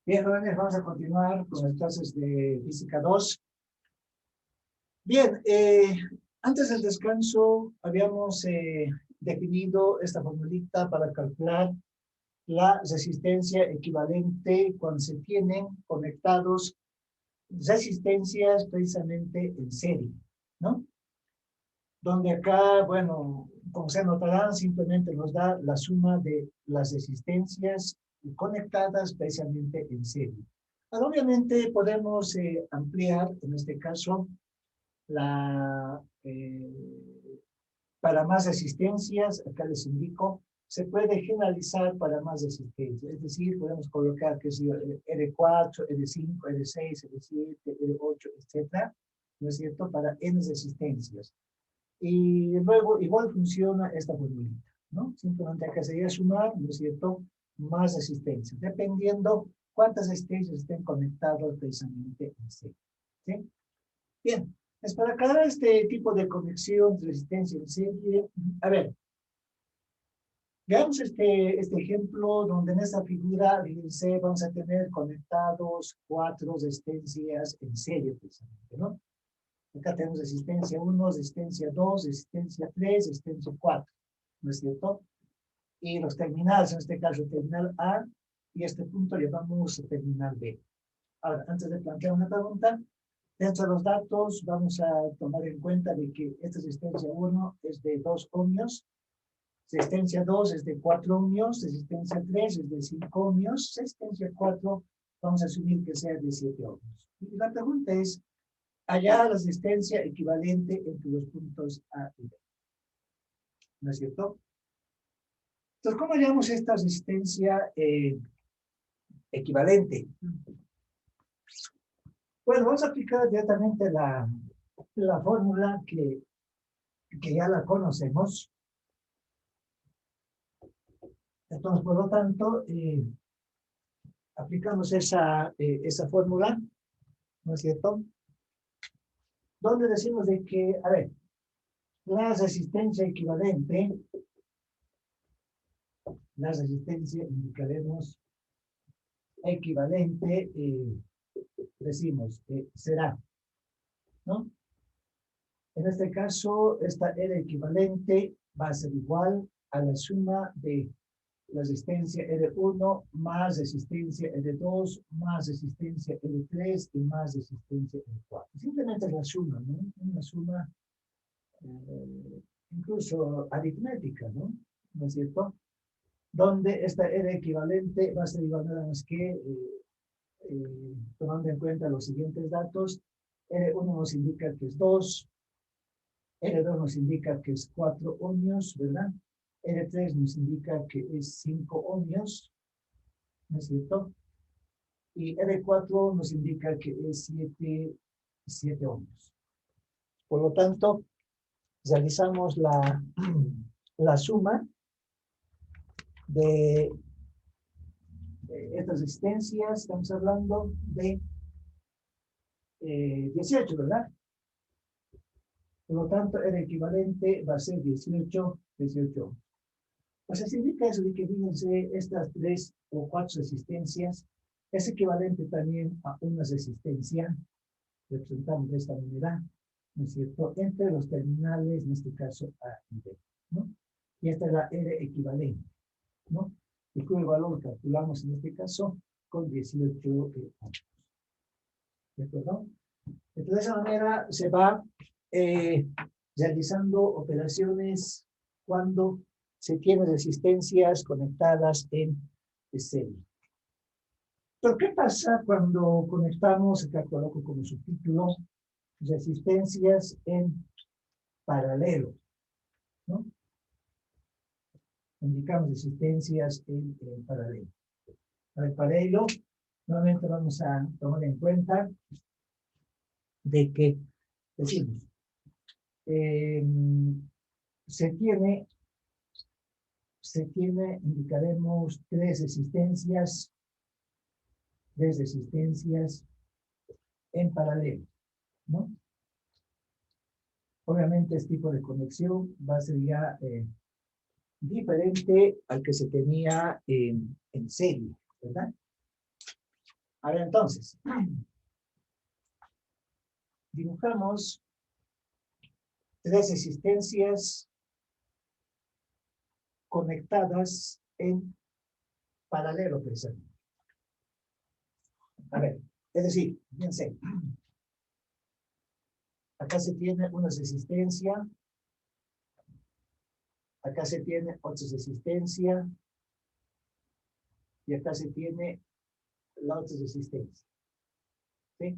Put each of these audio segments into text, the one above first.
Bien, jóvenes, vamos a continuar con las clases de Física 2. Bien, antes del descanso habíamos definido esta formulita para calcular la resistencia equivalente cuando se tienen conectados resistencias precisamente en serie, ¿no? Donde acá, bueno, como se notarán, simplemente nos da la suma de las resistencias conectadas precisamente en serie. Ahora, obviamente podemos ampliar, en este caso, para más resistencias, acá les indico, se puede generalizar para más resistencias, es decir, podemos colocar que si R4, R5, R6, R7, R8, etcétera, ¿no es cierto?, para N resistencias. Y luego igual funciona esta formulita, ¿no? Simplemente acá sería sumar, ¿no es cierto?, más resistencia, dependiendo cuántas resistencias estén conectadas precisamente en serie, ¿sí? Bien, es para cada este tipo de conexión de resistencia en serie. A ver, veamos este ejemplo donde en esta figura, fíjense, vamos a tener conectados 4 resistencias en serie precisamente, ¿no? Acá tenemos resistencia 1, resistencia 2, resistencia 3, resistencia 4, ¿no es cierto? Y los terminales, en este caso terminal A, y este punto llamamos terminal B. Ahora, antes de plantear una pregunta, dentro de los datos vamos a tomar en cuenta de que esta resistencia 1 es de 2 ohmios, resistencia 2 es de 4 ohmios, resistencia 3 es de 5 ohmios, resistencia 4 vamos a asumir que sea de 7 ohmios. Y la pregunta es, hallar la resistencia equivalente entre los puntos A y B. ¿No es cierto? Entonces, ¿cómo hallamos esta resistencia equivalente? Bueno, vamos a aplicar directamente la fórmula que ya la conocemos. Entonces, por lo tanto, aplicamos esa fórmula, ¿no es cierto?, donde decimos de que, a ver, la resistencia equivalente, la resistencia indicaremos equivalente, decimos, será, ¿no? En este caso, esta R equivalente va a ser igual a la suma de la resistencia R1 más resistencia R2 más resistencia R3 y más resistencia R4. Simplemente la suma, ¿no? Una suma incluso aritmética, ¿no? ¿No es cierto? Donde esta R equivalente va a ser igual nada más que, tomando en cuenta los siguientes datos, R1 nos indica que es 2, R2 nos indica que es 4 ohmios, ¿verdad? R3 nos indica que es 5 ohmios, ¿no es cierto? Y R4 nos indica que es 7 ohmios. Por lo tanto, realizamos la suma de estas resistencias, estamos hablando de 18, ¿verdad? Por lo tanto, el equivalente va a ser 18. O sea, significa eso de que, fíjense, estas 3 o 4 resistencias es equivalente también a una resistencia, representamos de esta manera, ¿no es cierto?, entre los terminales, en este caso A y B, ¿no? Y esta es la R equivalente, ¿no? Y cuyo valor calculamos en este caso con 18 ohmios. ¿De acuerdo? Entonces, de esa manera se va realizando operaciones cuando se tienen resistencias conectadas en serie. Pero, ¿qué pasa cuando conectamos, acá coloco como subtítulo, resistencias en paralelo, ¿no? Indicamos resistencias en paralelo. Para el paralelo, nuevamente vamos a tomar en cuenta de que, decimos, se tiene, indicaremos tres resistencias en paralelo, ¿no? Obviamente este tipo de conexión va a ser ya diferente al que se tenía en serie, ¿verdad? A ver, entonces, dibujamos tres resistencias conectadas en paralelo precisamente. A ver, es decir, fíjense, acá se tiene una resistencia, acá se tiene otra resistencia, y acá se tiene la otra resistencia. ¿Sí?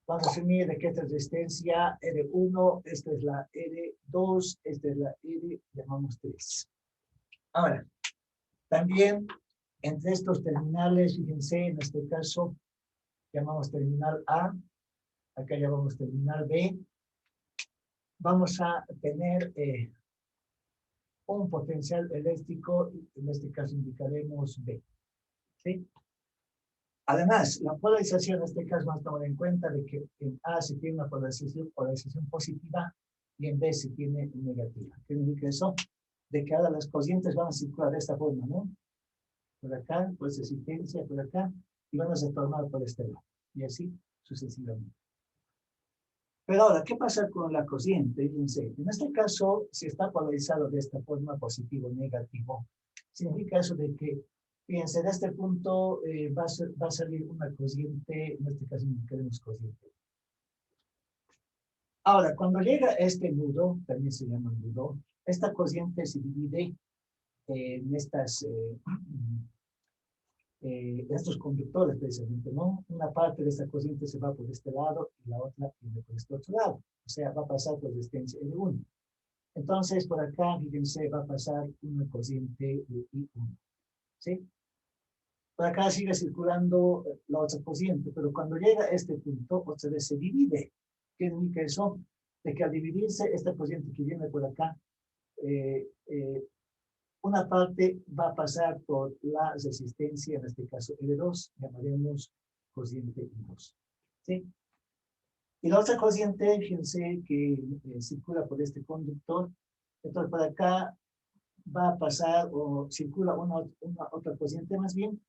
Vamos a asumir de que esta resistencia R1, esta es la R2, esta es la R, llamamos 3. Ahora, también entre estos terminales, fíjense, en este caso, llamamos terminal A, acá llamamos terminal B, vamos a tener un potencial eléctrico, en este caso indicaremos B. ¿Sí? Además, la polarización en este caso vamos a tomar en cuenta de que en A se tiene una polarización positiva y en B se tiene negativa. ¿Qué significa eso? De que ahora las corrientes van a circular de esta forma, ¿no? Por acá, por resistencia, por acá, y van a retornar por este lado. Y así sucesivamente. Pero ahora, ¿qué pasa con la corriente? Fíjense, en este caso, si está polarizado de esta forma, positivo o negativo, significa eso de que, fíjense, de este punto va a salir una corriente, en este caso indicaremos corriente. Ahora, cuando llega este nudo, también se llama nudo, esta corriente se divide en estos conductores precisamente, ¿no? Una parte de esta corriente se va por este lado y la otra viene por este otro lado. O sea, va a pasar por resistencia L1. Entonces, por acá, fíjense, va a pasar una corriente de I1. ¿Sí? Por acá sigue circulando la otra corriente, pero cuando llega a este punto, otra vez se divide. ¿Qué significa eso? De que al dividirse, esta corriente que viene por acá, una parte va a pasar por la resistencia, en este caso L2, llamaremos corriente I2. ¿Sí? Y la otra corriente, fíjense que circula por este conductor, entonces por acá va a pasar o circula una otra corriente más bien,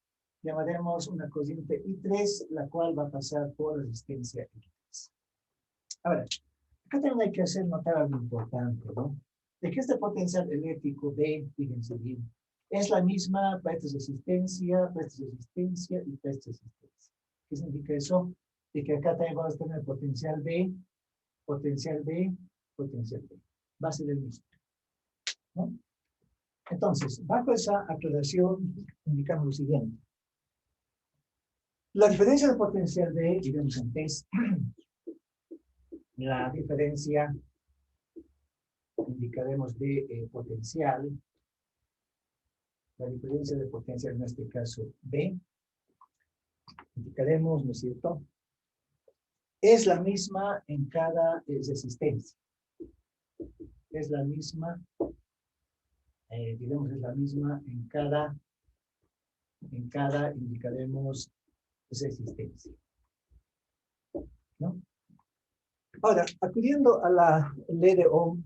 llamaremos una corriente I3, la cual va a pasar por resistencia I3. Ahora, acá también hay que hacer notar algo importante, ¿no? De que este potencial eléctrico B, fíjense bien, es la misma para esta resistencia y para esta resistencia. ¿Qué significa eso? De que acá también vamos a tener potencial B, potencial B, potencial B. Va a ser el mismo, ¿no? Entonces, bajo esa aclaración, indicamos lo siguiente. La diferencia de potencial B, digamos antes, la diferencia, indicaremos de potencial, la diferencia de potencial en este caso B, indicaremos, ¿no es cierto? Es la misma en cada resistencia. Es la misma, digamos, es la misma en cada indicaremos resistencia. ¿No? Ahora, acudiendo a la ley de Ohm,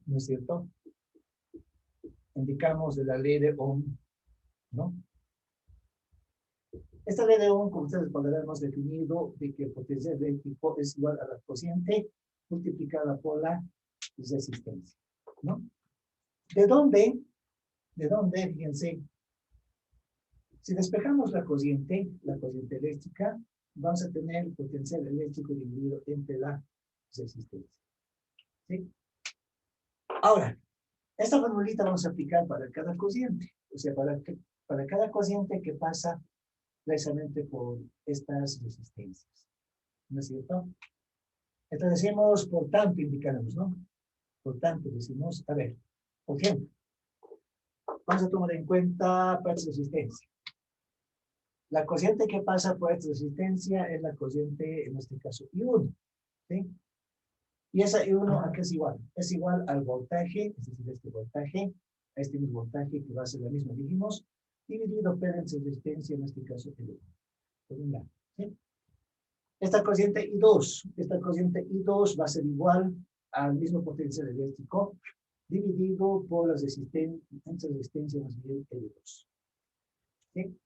¿no es cierto? Indicamos de la ley de Ohm, ¿no? Esta ley de Ohm, como ustedes podrán hemos definido, de que el potencial eléctrico es igual a la cociente multiplicada por la resistencia, ¿no? ¿De dónde, fíjense, si despejamos la corriente eléctrica, vamos a tener el potencial eléctrico dividido entre la resistencia, ¿sí? Ahora, esta formulita vamos a aplicar para cada corriente, o sea, para cada corriente que pasa precisamente por estas resistencias, ¿no es cierto? Entonces decimos, por tanto, indicaremos, ¿no? Por tanto, decimos, a ver, por ejemplo, vamos a tomar en cuenta para esta resistencia. La corriente que pasa por esta resistencia es la corriente, en este caso, I1, ¿sí? Y esa I1, ¿a qué es igual? Es igual al voltaje, es decir, este voltaje, a este mismo voltaje que va a ser la misma, dijimos, dividido por la resistencia, en este caso, L1. Por un lado, ¿sí? Esta corriente I2 va a ser igual al mismo potencial eléctrico, dividido por la resistencia más bien L2. ¿Sí?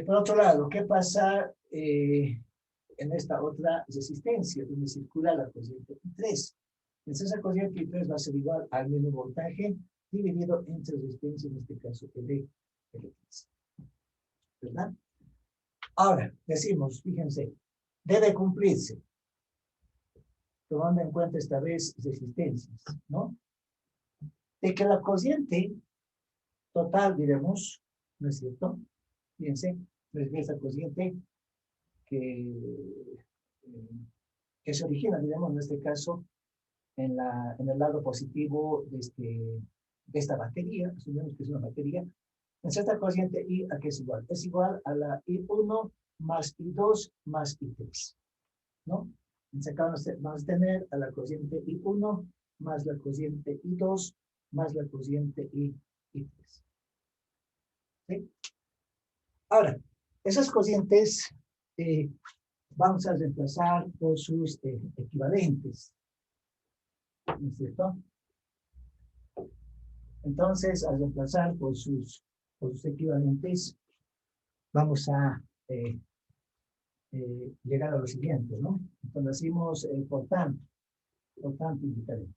Por otro lado, ¿qué pasa en esta otra resistencia, donde circula la corriente I3? Entonces, esa corriente I3 va a ser igual al mismo voltaje dividido entre resistencia, en este caso, L3. ¿Verdad? Ahora, decimos, fíjense, debe cumplirse, tomando en cuenta esta vez resistencias, ¿no? De que la corriente total, diremos, ¿no es cierto? Fíjense, esa corriente que, que se origina, digamos, en este caso, en el lado positivo de esta batería, asumimos que es una batería, entonces esta corriente I, ¿a qué es igual? Es igual a la I1 más I2 más I3, ¿no? Entonces acá vamos a tener a la corriente I1 más la corriente I2 más la corriente I3. ¿Sí? Ahora, esas corrientes vamos a reemplazar por sus equivalentes, ¿no es cierto? Entonces, al reemplazar por sus equivalentes, vamos a llegar a lo siguiente, ¿no? Entonces decimos por tanto indicaremos,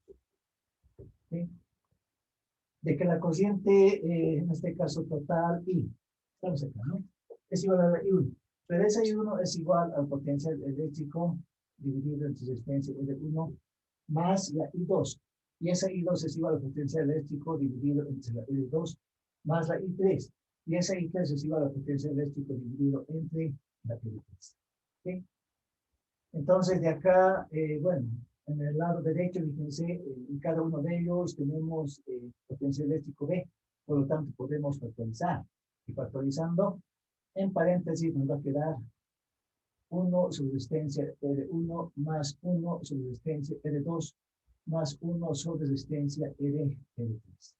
¿sí? De que la corriente, en este caso total, I, estamos acá, ¿no? Es igual a la I1. Pero esa I1 es igual al potencial eléctrico dividido entre resistencia L1 más la I2. Y esa I2 es igual al potencial eléctrico dividido entre la L2 más la I3. Y esa I3 es igual al potencial eléctrico dividido entre la L3. ¿Sí? Entonces, de acá, bueno, en el lado derecho, fíjense, en cada uno de ellos tenemos potencial eléctrico B, por lo tanto podemos factorizar. Y factorizando, en paréntesis nos va a quedar 1 sobre resistencia R1 más 1 sobre resistencia R2 más 1 sobre resistencia R3.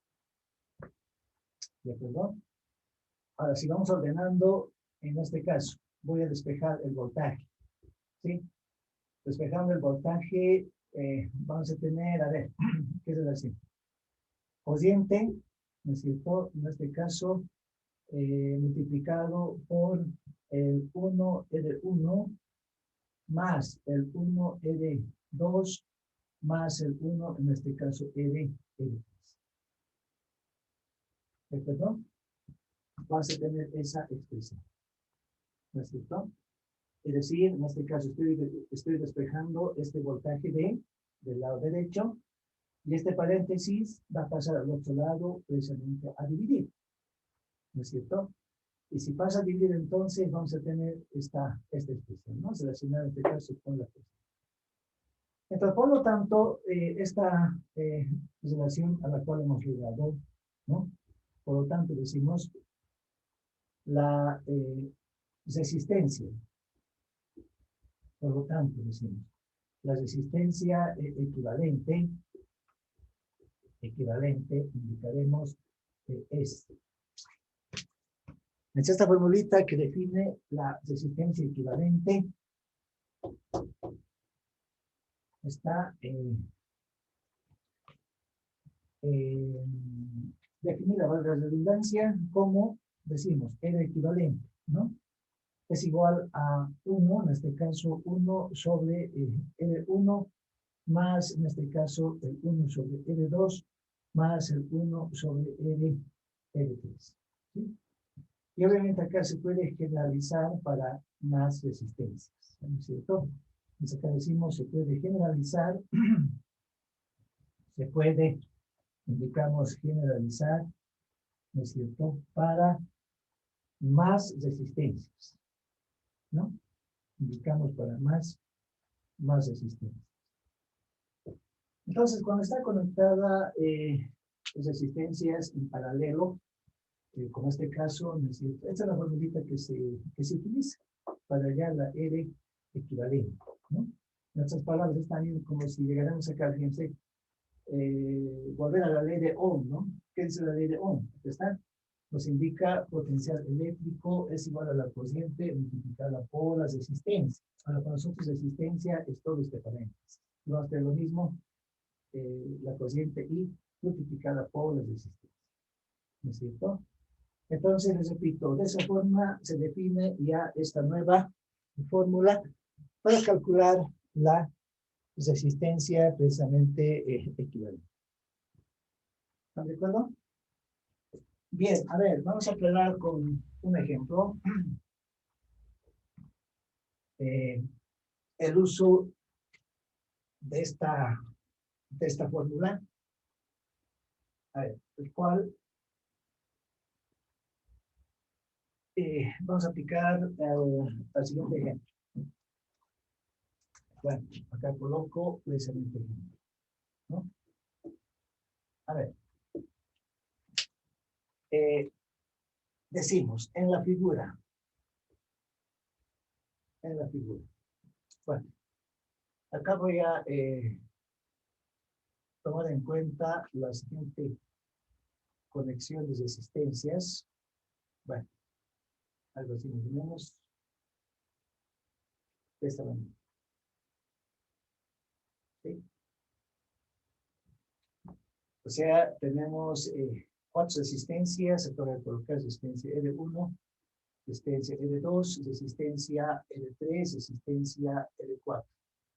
¿De acuerdo? Ahora, si vamos ordenando, en este caso, voy a despejar el voltaje. ¿Sí? Despejando el voltaje, vamos a tener, a ver, ¿qué es así? Corriente, ¿no es cierto? En este caso, multiplicado por el 1R1 más el 1R2 más el 1, en este caso, R3. ¿De acuerdo? Vamos a tener esa expresión. ¿No es cierto? Es decir, en este caso estoy despejando este voltaje del lado derecho y este paréntesis va a pasar al otro lado precisamente a dividir. ¿No es cierto? Y si pasa a dividir, entonces vamos a tener esta expresión, ¿no? Relacionada en este caso con la expresión. Entonces, por lo tanto, esta relación a la cual hemos llegado, ¿no? Por lo tanto, decimos la resistencia. Por lo tanto, decimos la resistencia equivalente, indicaremos es. Es esta formulita que define la resistencia equivalente. Está definida, valga la redundancia, como decimos, R equivalente, ¿no? Es igual a 1, en este caso 1 sobre R1 más, en este caso, el 1 sobre R2 más el 1 sobre R3. ¿Sí? Y obviamente acá se puede generalizar para más resistencias, ¿no es cierto? Entonces acá decimos se puede generalizar, se puede, indicamos generalizar, ¿no es cierto? Para más resistencias, ¿no? Indicamos para más resistencias. Entonces, cuando está conectada resistencias en paralelo, como este caso, ¿no es cierto? Esta es la formulita que se utiliza para hallar la R equivalente, ¿no? En otras palabras, es también como si llegáramos a sacar, fíjense, volver a la ley de Ohm, ¿no? ¿Qué dice la ley de Ohm? Aquí está. Nos indica potencial eléctrico es igual a la corriente multiplicada por la resistencia. Ahora, para nosotros resistencia es todo este paréntesis. Y vamos a hacer lo mismo, la corriente I multiplicada por la resistencia. ¿No es cierto? Entonces, les repito, de esa forma se define ya esta nueva fórmula para calcular la resistencia precisamente equivalente. ¿Están de acuerdo? Bien, a ver, vamos a aclarar con un ejemplo. El uso de esta fórmula, a ver, el cual vamos a aplicar al siguiente ejemplo. Bueno, acá coloco precisamente ejemplo, ¿no? A ver, decimos en la figura, bueno, acá voy a tomar en cuenta la siguiente conexión de resistencias. Bueno, algo así más o menos de esta manera. ¿Sí? O sea, tenemos 4 resistencias. Se puede colocar resistencia L1, resistencia L2, resistencia L3, resistencia L4.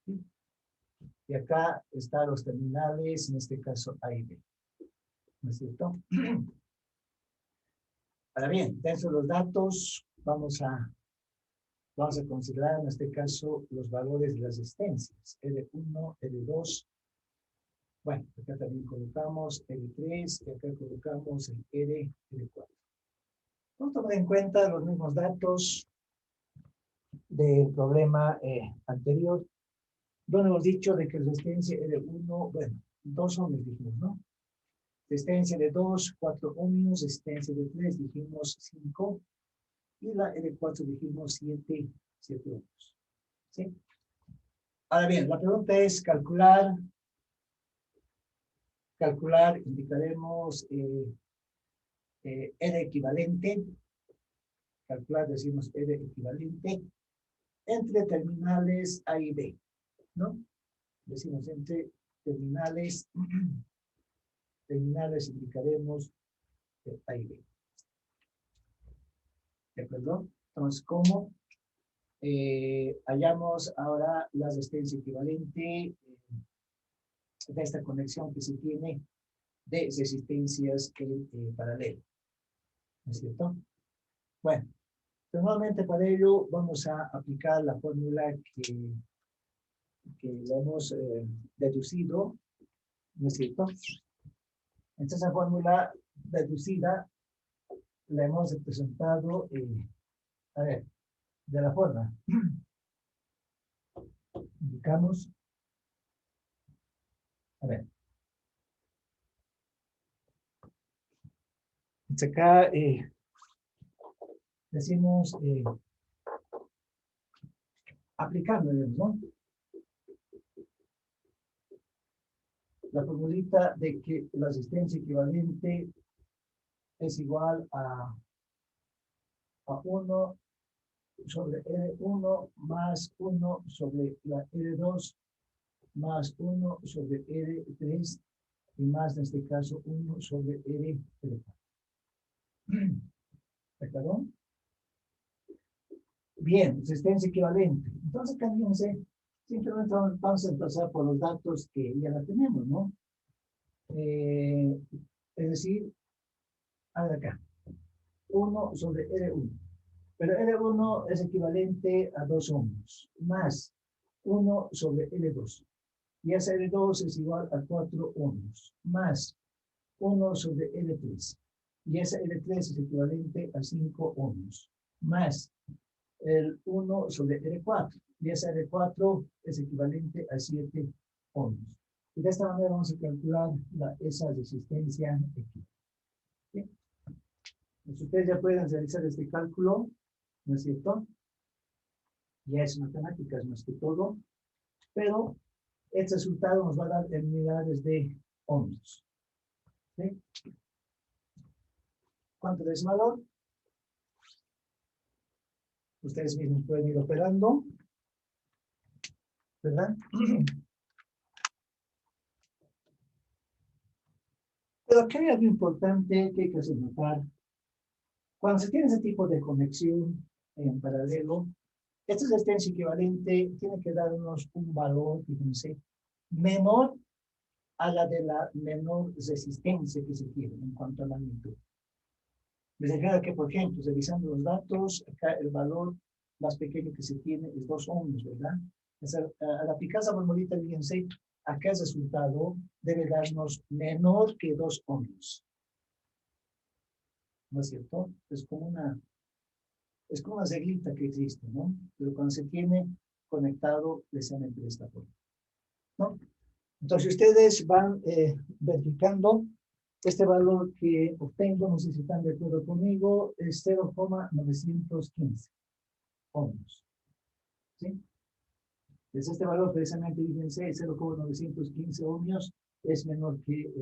¿Sí? Y acá están los terminales, en este caso A y B. ¿No es cierto? Ahora bien, dentro de los datos vamos a considerar en este caso los valores de las resistencias. L1, L2. Bueno, acá también colocamos L3 y acá colocamos el L4. Vamos a tomar en cuenta los mismos datos del problema anterior, donde hemos dicho de que la resistencia L1, bueno, 2 ohmios dijimos, ¿no? Resistencia de 2, 4 ohmios, resistencia de 3 dijimos 5, y la L4 dijimos 7 ohmios. ¿Sí? Ahora bien, la pregunta es calcular, indicaremos R equivalente, calcular, decimos R equivalente, entre terminales A y B, ¿no? Decimos entre terminales indicaremos A y B. ¿De acuerdo? Entonces, ¿cómo hallamos ahora la resistencia equivalente de esta conexión que se tiene de resistencias en paralelo? ¿No es cierto? Bueno, normalmente para ello vamos a aplicar la fórmula que la hemos deducido, ¿no es cierto? Entonces, esa fórmula deducida la hemos representado, a ver, de la forma. Indicamos, a ver. Entonces acá decimos, aplicando, ¿no? La formulita de que la resistencia equivalente es igual a 1 sobre R1 más 1 sobre la R2 más 1 sobre R3 y más, en este caso, 1 sobre R4. ¿De acuerdo? Bien, resistencia equivalente. Entonces, fíjense, simplemente vamos a empezar por los datos que ya la tenemos, ¿no? Es decir, a ver acá, 1 sobre R1. Pero R1 es equivalente a 2 ohmios, más 1 sobre L2. Y ese L2 es igual a 4 ohmios, más 1 sobre L3. Y ese L3 es equivalente a 5 ohmios, más el 1 sobre L4. Y ese L4 es equivalente a 7 ohmios. Y de esta manera vamos a calcular esa resistencia aquí. ¿Sí? Entonces, ustedes ya pueden realizar este cálculo, ¿no es cierto? Ya es matemáticas más que todo, pero este resultado nos va a dar en unidades de ohmios. ¿Sí? ¿Cuánto es valor? Ustedes mismos pueden ir operando, ¿verdad? Pero aquí hay algo importante que hay que hacer notar, Cuando se tiene ese tipo de conexión en paralelo, esta resistencia equivalente tiene que darnos un valor, fíjense, menor a la de la menor resistencia que se tiene en cuanto a magnitud. Me refiero a que, por ejemplo, revisando los datos, acá el valor más pequeño que se tiene es 2 ohms, ¿verdad? Al aplicar esa formulita, fíjense, acá el resultado debe darnos menor que 2 ohms. ¿No es cierto? Es como una reglita que existe, ¿no? Pero cuando se tiene conectado precisamente de esta forma, ¿no? Entonces ustedes van verificando este valor que obtengo, no sé si están de acuerdo conmigo, es 0,915 ohms. ¿Sí? Entonces este valor precisamente, fíjense, 0,915 ohmios es menor que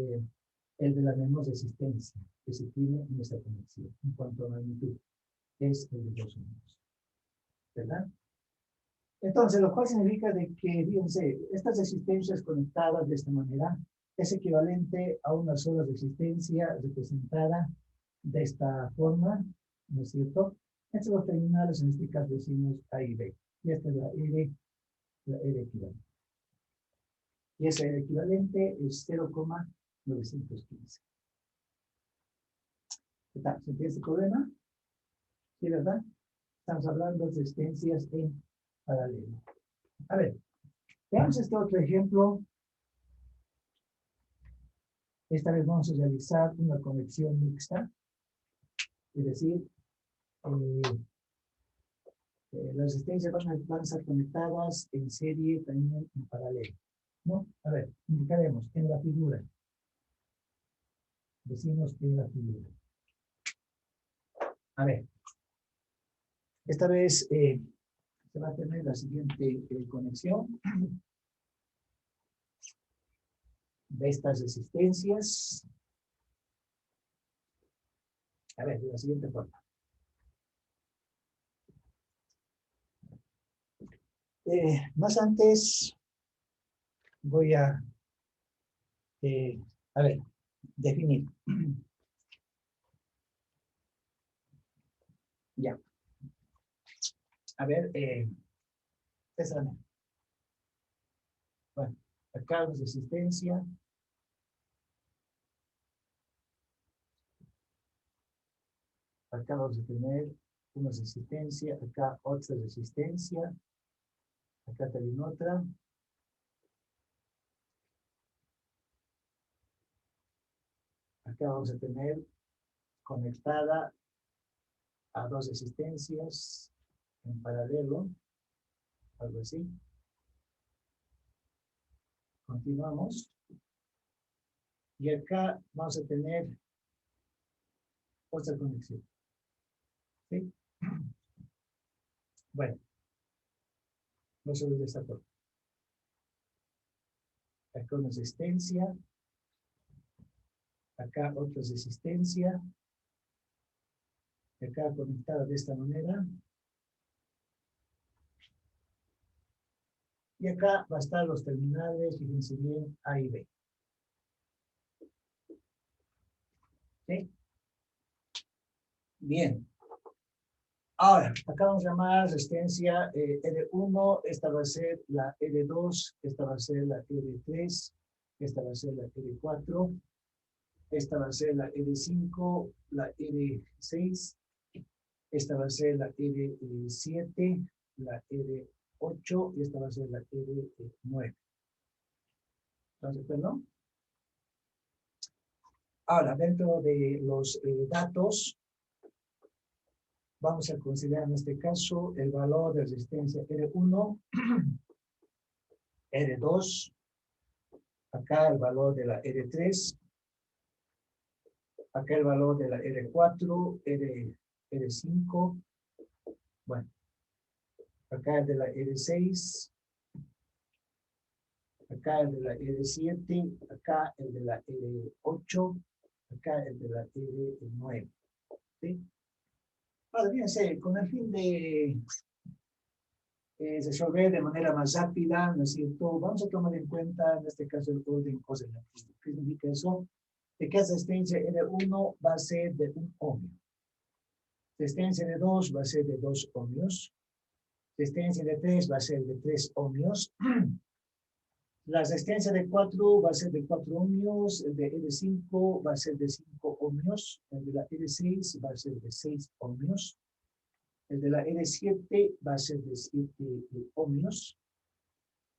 el de la menor resistencia que se tiene en esta conexión en cuanto a magnitud. Es el de 2 ohmios. ¿Verdad? Entonces, lo cual significa de que, fíjense, estas resistencias conectadas de esta manera es equivalente a una sola resistencia representada de esta forma, ¿no es cierto? Estos los terminales, en este caso decimos A y B. Y esta es la R equivalente. Y ese R equivalente es 0,915. ¿Se entiende este problema? ¿Sí, verdad? Estamos hablando de resistencias en paralelo. A ver, veamos este otro ejemplo. Esta vez vamos a realizar una conexión mixta, es decir, las resistencias van a estar conectadas en serie también en paralelo, ¿no? A ver, indicaremos en la figura. Decimos en la figura. A ver, esta vez se va a tener la siguiente conexión de estas resistencias. A ver, de la siguiente forma. Más antes voy a ver, definir. Ya. A ver, esa. Bueno, acá la resistencia. Acá vamos a tener una resistencia, acá otra resistencia, acá también otra. Acá vamos a tener conectada a dos resistencias en paralelo, algo así. Continuamos. Y acá vamos a tener otra conexión. ¿Sí? Bueno, no se olvide esta forma. Acá una resistencia. Acá otra resistencia. Acá conectada de esta manera. Y acá va a estar los terminales, fíjense bien, A y B. ¿Sí? Bien. Ahora, acá vamos a llamar resistencia R1, esta va a ser la R2, esta va a ser la R3, esta va a ser la R4, esta va a ser la R5, la R6, esta va a ser la R7, la R8 y esta va a ser la R9. Entonces, perdón. Ahora, dentro de los datos, vamos a considerar en este caso el valor de resistencia R1, R2, acá el valor de la R3, acá el valor de la R4, R5, bueno, acá el de la R6, acá el de la R7, acá el de la R8, acá el de la R9, ¿sí? Ahora, fíjense, con el fin de resolver de manera más rápida, ¿no es cierto? Vamos a tomar en cuenta, en este caso, el orden oscilatorio. ¿Qué significa eso? De que esa resistencia R1 va a ser de 1 ohmio. Resistencia de 2 va a ser de 2 ohmios. Resistencia de 3 va a ser de 3 ohmios. La resistencia de 4 va a ser de 4 ohmios. El de R5 va a ser de 5 ohmios. El de la R6 va a ser de 6 ohmios. El de la R7 va a ser de 7 ohmios.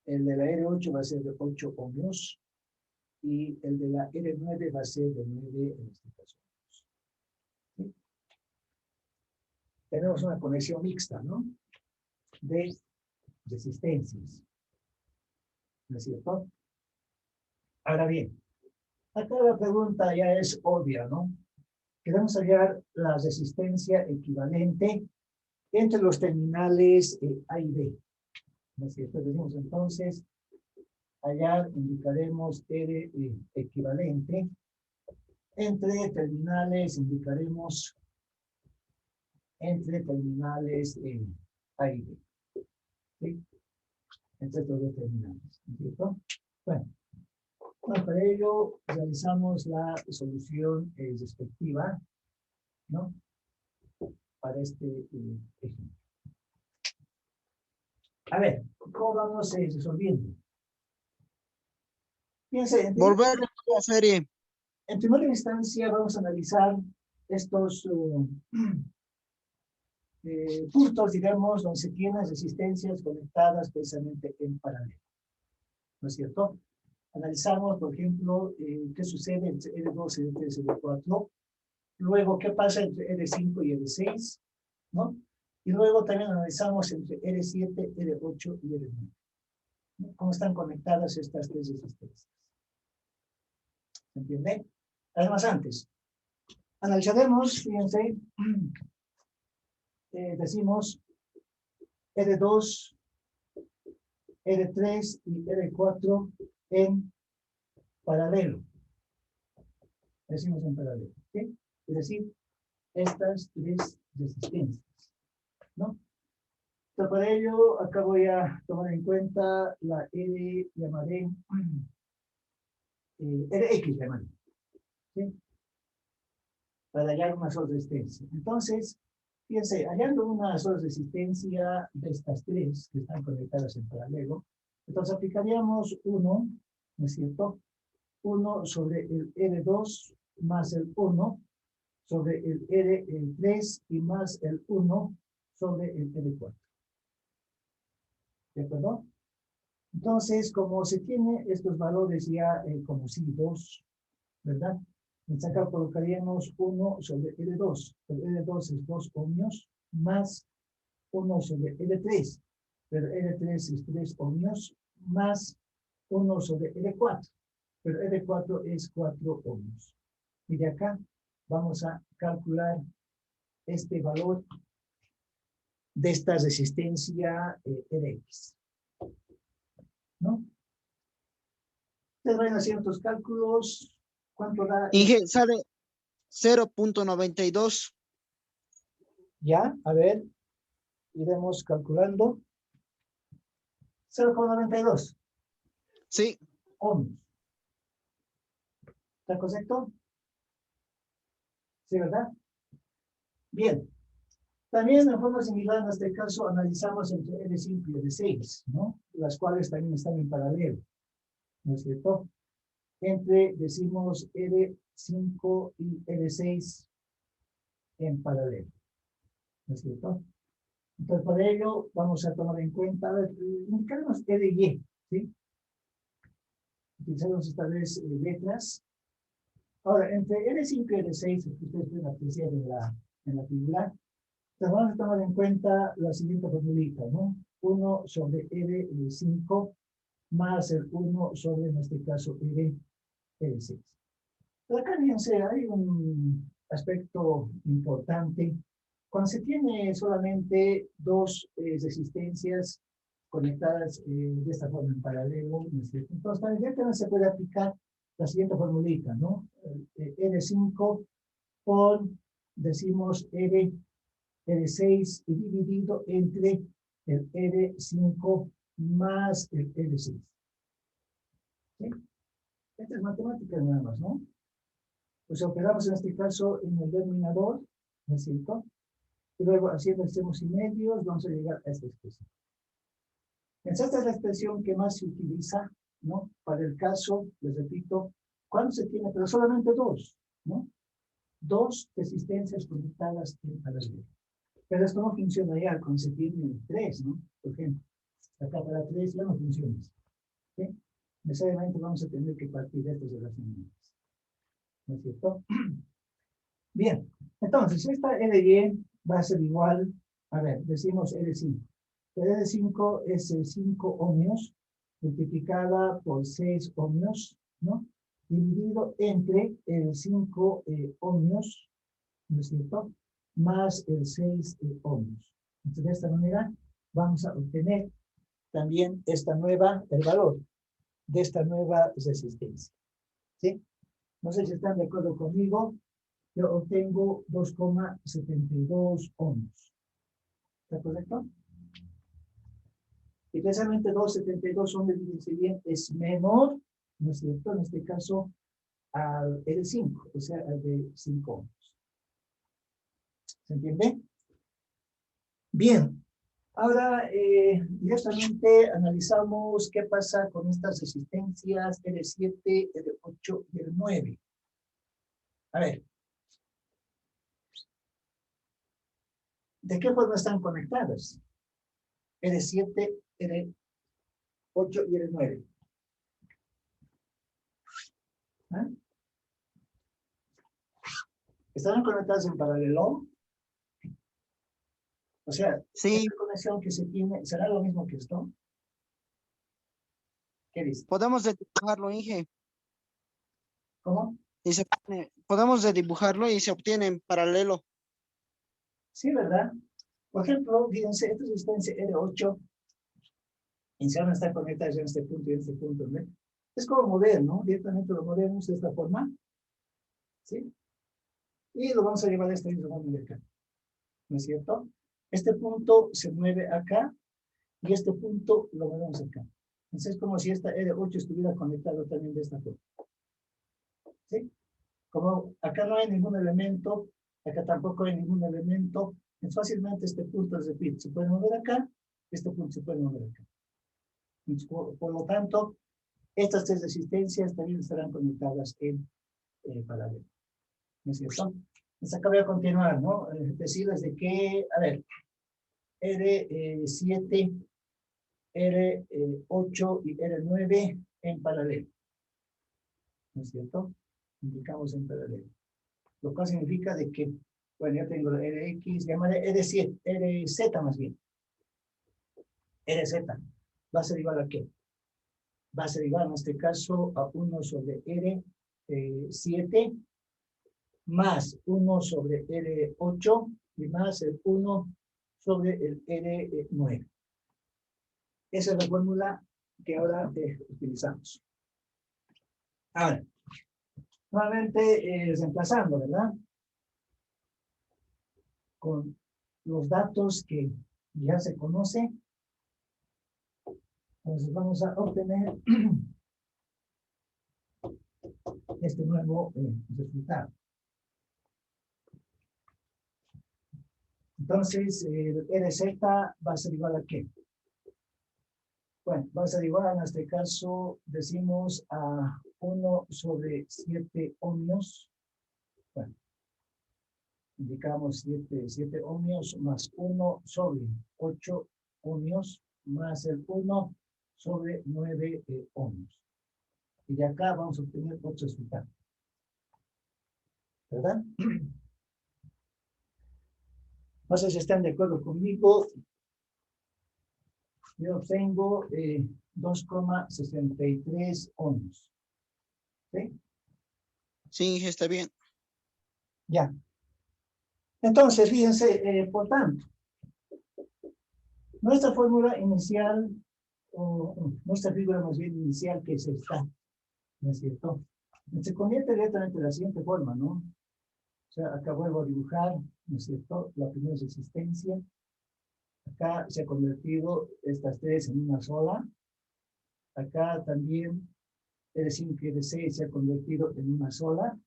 El de la R8 va a ser de 8 ohmios. Y el de la R9 va a ser de 9 en este caso. ¿Sí? Tenemos una conexión mixta, ¿no? De resistencias. ¿No es cierto? Ahora bien, acá la pregunta ya es obvia, ¿no? Queremos hallar la resistencia equivalente entre los terminales A y B. ¿No es cierto? Decimos entonces, hallar, indicaremos R equivalente. Entre terminales, indicaremos entre terminales A y B. ¿Sí? Entre estos dos terminales. ¿No es cierto? Bueno, para ello realizamos la solución respectiva, ¿no? Para este ejemplo. A ver, ¿cómo vamos resolviendo? Fíjense, Volver a la serie. en primera instancia vamos a analizar estos puntos, digamos, donde se tienen resistencias conectadas precisamente en paralelo. ¿No es cierto? Analizamos, por ejemplo, qué sucede entre R2, R3 y R4. Luego, qué pasa entre R5 y R6, ¿no? Y luego también analizamos entre R7, R8 y R9. ¿No? ¿Cómo están conectadas estas tres resistencias? ¿Se entiende? Además, antes, analizaremos, fíjense, decimos R2, R3 y R4 en paralelo. Decimos en paralelo, ¿sí? Es decir, estas tres resistencias, ¿no? Entonces, para ello, acá voy a tomar en cuenta la R, llamaré, RX, llamaré, ¿sí? Para hallar una sola resistencia. Entonces, fíjense, hallando una sola resistencia de estas tres que están conectadas en paralelo, entonces aplicaríamos 1, ¿no es cierto? 1 sobre el R2 más el 1 sobre el R3 y más el 1 sobre el R4. ¿De acuerdo? Entonces, como se tiene estos valores ya como si 2, ¿verdad? Entonces acá colocaríamos 1 sobre L2. El L2 es 2 ohmios más 1 sobre L3. Pero L3 es 3 ohmios más 1 sobre L4. Pero L4 es 4 ohmios. Y de acá vamos a calcular este valor de esta resistencia Rx. ¿No? Ustedes van haciendo estos cálculos. ¿Cuánto da? Inge, sale 0.92. Ya, a ver, iremos calculando. 0,92 Sí, ohmios. ¿Está correcto? Sí, ¿verdad? Bien. También de forma similar en este caso analizamos entre L5 y L6, ¿no? Las cuales también están en paralelo, ¿no es cierto? Entre, decimos, L5 y L6 en paralelo, ¿no es cierto? Entonces, para ello vamos a tomar en cuenta, a ver, indicaremos LY, ¿sí? Utilizamos esta vez letras. Ahora, entre L5 y L6, que ustedes pueden apreciar en la figura, entonces vamos a tomar en cuenta la siguiente formulita, ¿no? 1 sobre L5 más el 1 sobre, en este caso, L6. Pero acá, fíjense, hay un aspecto importante. Cuando se tiene solamente dos resistencias conectadas de esta forma en paralelo, ¿no es cierto? Entonces, también se puede aplicar la siguiente formulita, ¿no? R5 por, decimos, R6 dividido entre el R5 más el R6. ¿Sí? Esta es matemática nada más, ¿no? Pues operamos en este caso en el denominador, ¿no es cierto? Y luego, haciendo extremos y medios, vamos a llegar a esta expresión. Esta es la expresión que más se utiliza, ¿no? Para el caso, les repito, cuando se tiene, pero solamente dos, ¿no? Dos resistencias conectadas en paralelo. Pero esto no funciona ya cuando se tiene tres, ¿no? Por ejemplo, acá para tres ya no funciona. ¿Sí? Necesariamente vamos a tener que partir de estas relaciones. ¿No es cierto? Bien, entonces esta LY va a ser igual, a ver, decimos L5. El L5 es 5 ohmios multiplicada por 6 ohmios, ¿no? Dividido entre el 5 ohmios, ¿no es cierto? Más el 6 ohmios. Entonces, de esta manera vamos a obtener también el valor de esta nueva resistencia. ¿Sí? No sé si están de acuerdo conmigo. Yo obtengo 2,72 ohmios. ¿Está correcto? Y precisamente 2,72 ohmios, dice bien, es menor, ¿no es cierto? En este caso, al L5, o sea, al de 5 ohmios. ¿Se entiende? Bien. Ahora, directamente analizamos qué pasa con estas resistencias L7, L8 y L9. A ver. ¿De qué forma están conectadas? L7, L8 y L9. ¿Ah? ¿Están conectadas en paralelo? O sea, Sí, esta conexión que se tiene, ¿será lo mismo que esto? ¿Qué dice? podemos dibujarlo, Inge. ¿Cómo? Y podemos dibujarlo y se obtiene en paralelo. Sí, ¿verdad? Por ejemplo, fíjense, esta resistencia R8 inicialmente está conectada en este punto y en este punto, ¿no? Es como mover, ¿no? Directamente lo movemos de esta forma, ¿sí? Y lo vamos a llevar a esta misma forma de acá, ¿no es cierto? Este punto se mueve acá y este punto lo movemos acá. Entonces es como si esta R8 estuviera conectado también de esta forma, ¿sí? Como acá no hay ningún elemento, acá tampoco hay ningún elemento, es fácilmente este punto, repito, se puede mover acá, este punto se puede mover acá. Por lo tanto, estas tres resistencias también estarán conectadas en paralelo. ¿No es cierto? Entonces acá voy a continuar, ¿no? Decirles de que, a ver, R7, R8 y R9 en paralelo. ¿No es cierto? Indicamos en paralelo. Lo cual significa de que, bueno, yo tengo RX, llamaré R7, RZ más bien. RZ. ¿Va a ser igual a qué? Va a ser igual en este caso a 1 sobre R7 más 1 sobre R8 y más el 1 sobre el R9. Esa es la fórmula que ahora utilizamos. Ahora, nuevamente reemplazando, ¿verdad? Con los datos que ya se conocen, entonces vamos a obtener este nuevo resultado. Entonces, el RZ va a ser igual a ¿qué? Bueno, va a ser igual, en este caso, decimos a 1 sobre 7 ohmios. Bueno, indicamos 7 ohmios más 1 sobre 8 ohmios más el 1 sobre 9 ohmios. Y de acá vamos a obtener otro resultado. ¿Verdad? No sé si están de acuerdo conmigo. Yo obtengo 2,63 ohmios. ¿Sí? Sí, Inge, está bien. Ya. Entonces, fíjense, por tanto, nuestra fórmula inicial, nuestra figura más bien inicial que es esta, ¿no es cierto? Se convierte directamente de la siguiente forma, ¿no? O sea, acá vuelvo a dibujar, ¿no es cierto? La primera resistencia. Acá se ha convertido estas tres en una sola. Acá también R5 y R6 se ha convertido en una sola.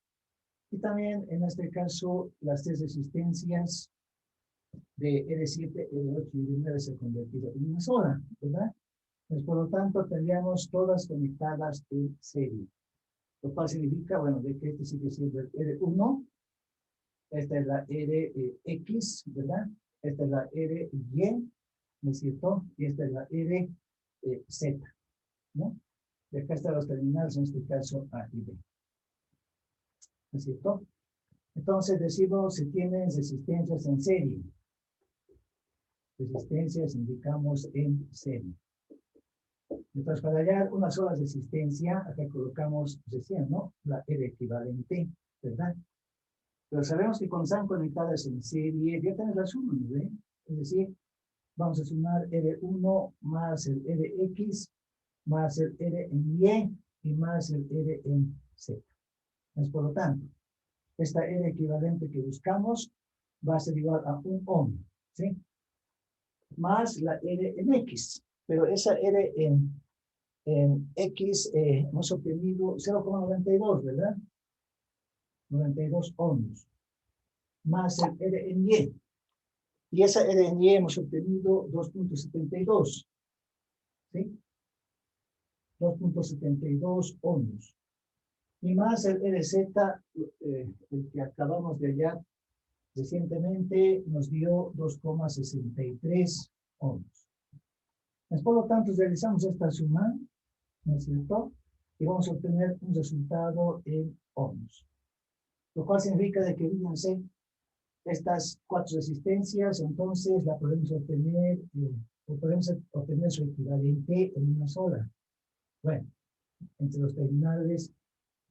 Y también, en este caso, las tres resistencias de R7, R8 y R9 se ha convertido en una sola, ¿verdad? Pues por lo tanto, tendríamos todas conectadas en serie. Lo cual significa, bueno, de que este sigue siendo el R1, esta es la RX, ¿verdad? Esta es la RY, ¿no es cierto? Y esta es la RZ, ¿no? Y acá están los terminales, en este caso A y B. ¿No es cierto? Entonces decimos si tienen resistencias en serie. Resistencias indicamos en serie. Entonces, para hallar una sola resistencia, acá colocamos recién, ¿no? La R equivalente, ¿verdad? Pero sabemos que cuando están conectadas en serie, ya tenés la suma, ¿no ve? Es decir, vamos a sumar R1 más el RX, más el R en Y y más el R en Z. Entonces, por lo tanto, esta R equivalente que buscamos va a ser igual a 1 ohm, ¿sí? Más la R en X. Pero esa R en X hemos obtenido 0,92, ¿verdad? 92 ohms. Más el R en Y. Y esa R en Y hemos obtenido 2.72. ¿Sí? 2.72 ohms. Y más el RZ, el que acabamos de hallar recientemente, nos dio 2,63 ohms. Pues, por lo tanto, realizamos esta suma, ¿no es cierto? Y vamos a obtener un resultado en ohms. Lo cual significa de que, fíjense, estas 4 resistencias, entonces la podemos obtener, o podemos obtener su equivalente en una sola. Bueno, entre los terminales,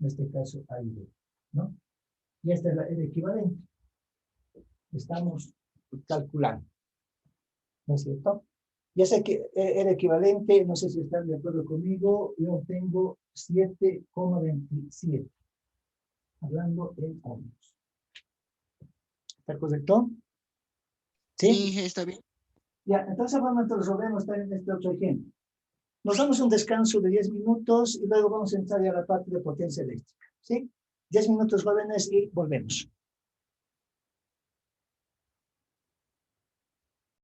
en este caso A y B, ¿no? Y esta es el equivalente. Estamos calculando, ¿no es cierto? Ya sé que el equivalente, no sé si están de acuerdo conmigo, yo obtengo 7,27, hablando en ohms. ¿Está correcto? ¿Sí? Sí, está bien. Ya, entonces vamos a resolvemos también este otro ejemplo. Nos damos un descanso de 10 minutos y luego vamos a entrar a la parte de potencia eléctrica. ¿Sí? 10 minutos, jóvenes, y volvemos.